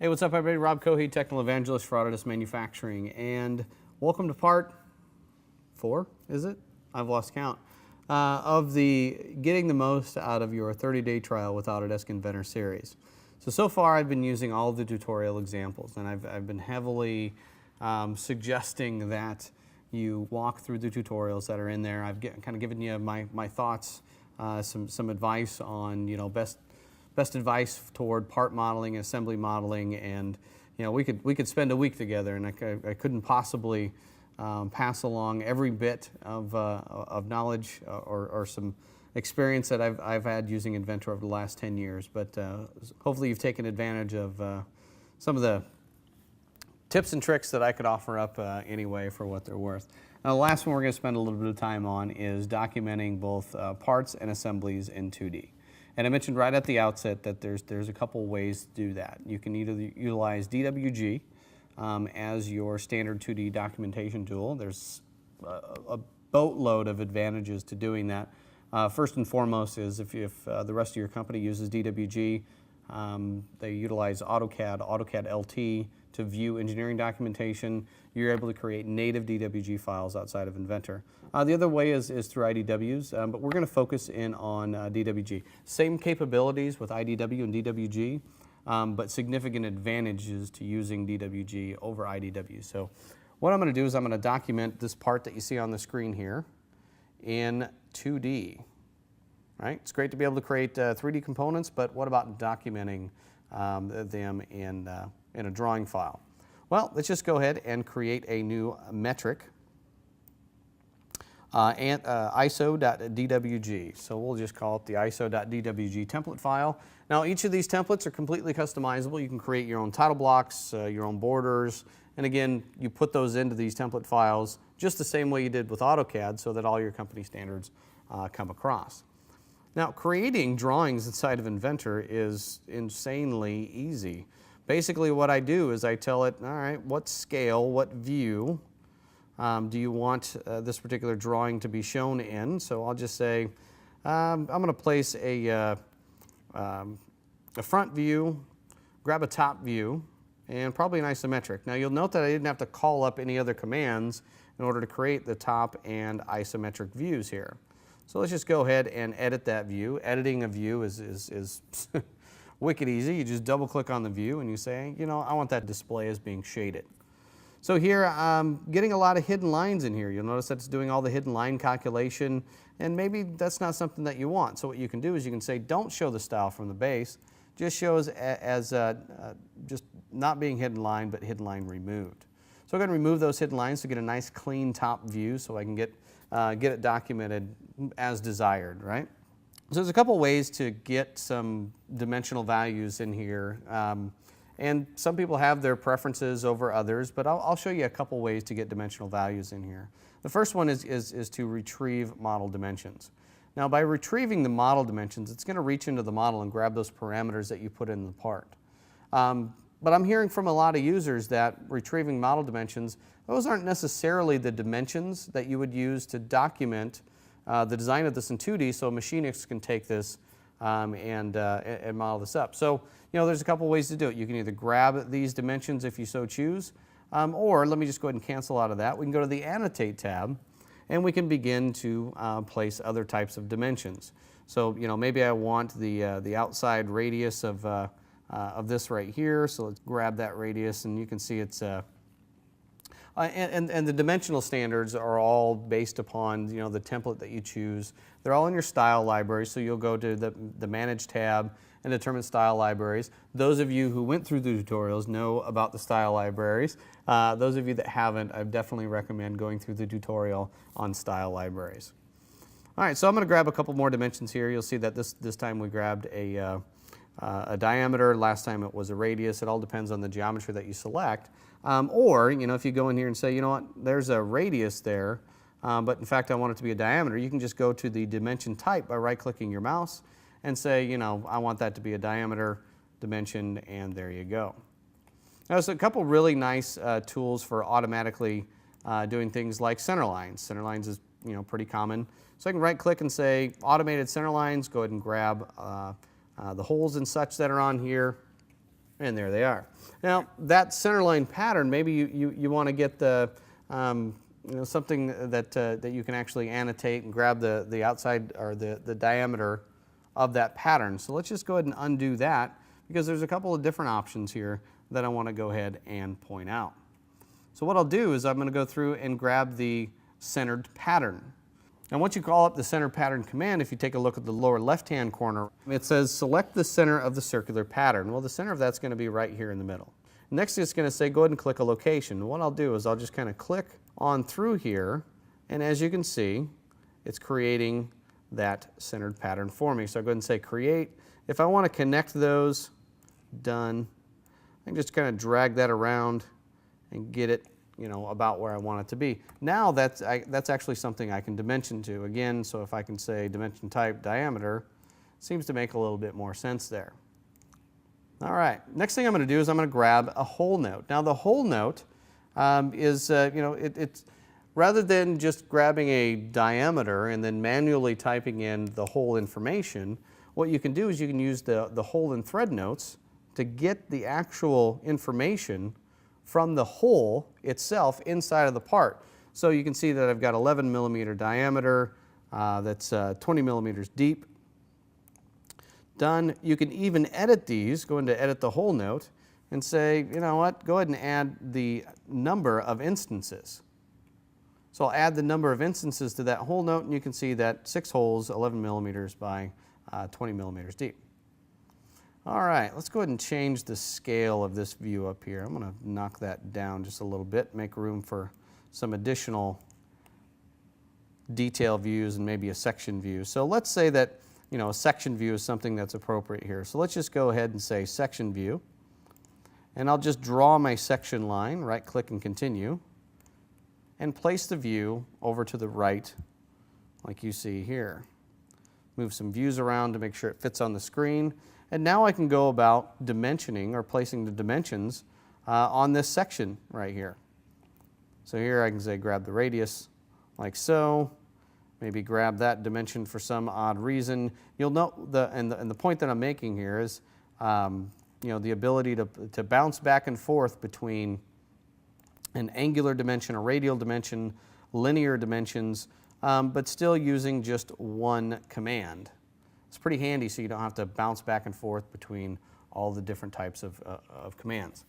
Hey, what's up everybody? Rob Cohee, Technical Evangelist for Autodesk Manufacturing, and welcome to part 4, is it? I've lost count, of the getting the most out of your 30-day trial with Autodesk Inventor series. So far I've been using all of the tutorial examples, and I've been heavily suggesting that you walk through the tutorials that are in there. I've kind of given you my thoughts, some advice on, best advice toward part modeling, assembly modeling, and we could spend a week together, and I couldn't possibly pass along every bit of knowledge or some experience that I've had using Inventor over the last 10 years. But hopefully you've taken advantage of some of the tips and tricks that I could offer up anyway for what they're worth. Now the last one we're going to spend a little bit of time on is documenting both parts and assemblies in 2D. And I mentioned right at the outset that there's a couple ways to do that. You can either utilize DWG as your standard 2D documentation tool. There's a boatload of advantages to doing that. First and foremost is if the rest of your company uses DWG, they utilize AutoCAD LT to view engineering documentation. You're able to create native DWG files outside of Inventor. The other way is through IDWs, but we're going to focus in on DWG. Same capabilities with IDW and DWG, but significant advantages to using DWG over IDW. So what I'm going to do is I'm going to document this part that you see on the screen here in 2D. Right? It's great to be able to create 3D components, but what about documenting them in a drawing file? Well, let's just go ahead and create a new metric, ISO.dwg. So we'll just call it the ISO.dwg template file. Now each of these templates are completely customizable. You can create your own title blocks, your own borders, and again, you put those into these template files just the same way you did with AutoCAD so that all your company standards come across. Now, creating drawings inside of Inventor is insanely easy. Basically, what I do is I tell it, all right, what scale, what view do you want this particular drawing to be shown in? So I'll just say, I'm going to place a front view, grab a top view, and probably an isometric. Now, you'll note that I didn't have to call up any other commands in order to create the top and isometric views here. So let's just go ahead and edit that view. Editing a view is wicked easy. You just double click on the view and you say, I want that display as being shaded. So here I'm getting a lot of hidden lines in here. You'll notice that it's doing all the hidden line calculation, and maybe that's not something that you want. So what you can do is you can say don't show the style from the base, just shows as just not being hidden line, but hidden line removed. So I'm going to remove those hidden lines to get a nice clean top view so I can get it documented as desired, right? So there's a couple ways to get some dimensional values in here, and some people have their preferences over others, but I'll show you a couple ways to get dimensional values in here. The first one is to retrieve model dimensions. Now by retrieving the model dimensions, it's going to reach into the model and grab those parameters that you put in the part. But I'm hearing from a lot of users that retrieving model dimensions, those aren't necessarily the dimensions that you would use to document the design of this in 2D, so machinists can take this and model this up. So, there's a couple ways to do it. You can either grab these dimensions if you so choose, or let me just go ahead and cancel out of that. We can go to the Annotate tab, and we can begin to place other types of dimensions. So, maybe I want the outside radius of this right here, so let's grab that radius, and you can see it's and the dimensional standards are all based upon the template that you choose. They're all in your style library, so you'll go to the Manage tab and determine style libraries. Those of you who went through the tutorials know about the style libraries. Those of you that haven't, I definitely recommend going through the tutorial on style libraries. All right, so I'm going to grab a couple more dimensions here. You'll see that this time we grabbed a diameter. Last time it was a radius. It all depends on the geometry that you select. Or, if you go in here and say, there's a radius there, but in fact I want it to be a diameter, you can just go to the dimension type by right-clicking your mouse and say, I want that to be a diameter dimension, and there you go. Now, there's a couple really nice tools for automatically doing things like center lines. Center lines is, pretty common. So I can right-click and say automated center lines, go ahead and grab the holes and such that are on here. And there they are. Now, that centerline pattern, maybe you want to get the, something that you can actually annotate and grab the outside or the diameter of that pattern. So let's just go ahead and undo that, because there's a couple of different options here that I want to go ahead and point out. So what I'll do is I'm going to go through and grab the centered pattern. And once you call up the center pattern command, if you take a look at the lower left-hand corner, it says select the center of the circular pattern. Well, the center of that's going to be right here in the middle. Next, it's going to say go ahead and click a location. What I'll do is I'll just kind of click on through here, and as you can see, it's creating that centered pattern for me. So I'll go ahead and say create. If I want to connect those, done. I can just kind of drag that around and get it, about where I want it to be. Now that's actually something I can dimension to. Again, so if I can say dimension type diameter, seems to make a little bit more sense there. All right, next thing I'm going to do is I'm going to grab a hole note. Now the hole note is, it's rather than just grabbing a diameter and then manually typing in the hole information, what you can do is you can use the hole and thread notes to get the actual information from the hole itself inside of the part. So you can see that I've got 11 millimeter diameter, that's 20 millimeters deep. Done. You can even edit these, go into edit the hole note, and say, you know what, go ahead and add the number of instances. So I'll add the number of instances to that hole note, and you can see that 6 holes, 11 millimeters by 20 millimeters deep. All right, let's go ahead and change the scale of this view up here. I'm going to knock that down just a little bit, make room for some additional detail views and maybe a section view. So let's say that, a section view is something that's appropriate here. So let's just go ahead and say section view. And I'll just draw my section line, right click and continue, and place the view over to the right like you see here. Move some views around to make sure it fits on the screen. And now I can go about dimensioning or placing the dimensions on this section right here. So here I can say grab the radius like so, maybe grab that dimension for some odd reason. You'll note the point that I'm making here is the ability to bounce back and forth between an angular dimension, a radial dimension, linear dimensions, but still using just one command. It's pretty handy so you don't have to bounce back and forth between all the different types of commands.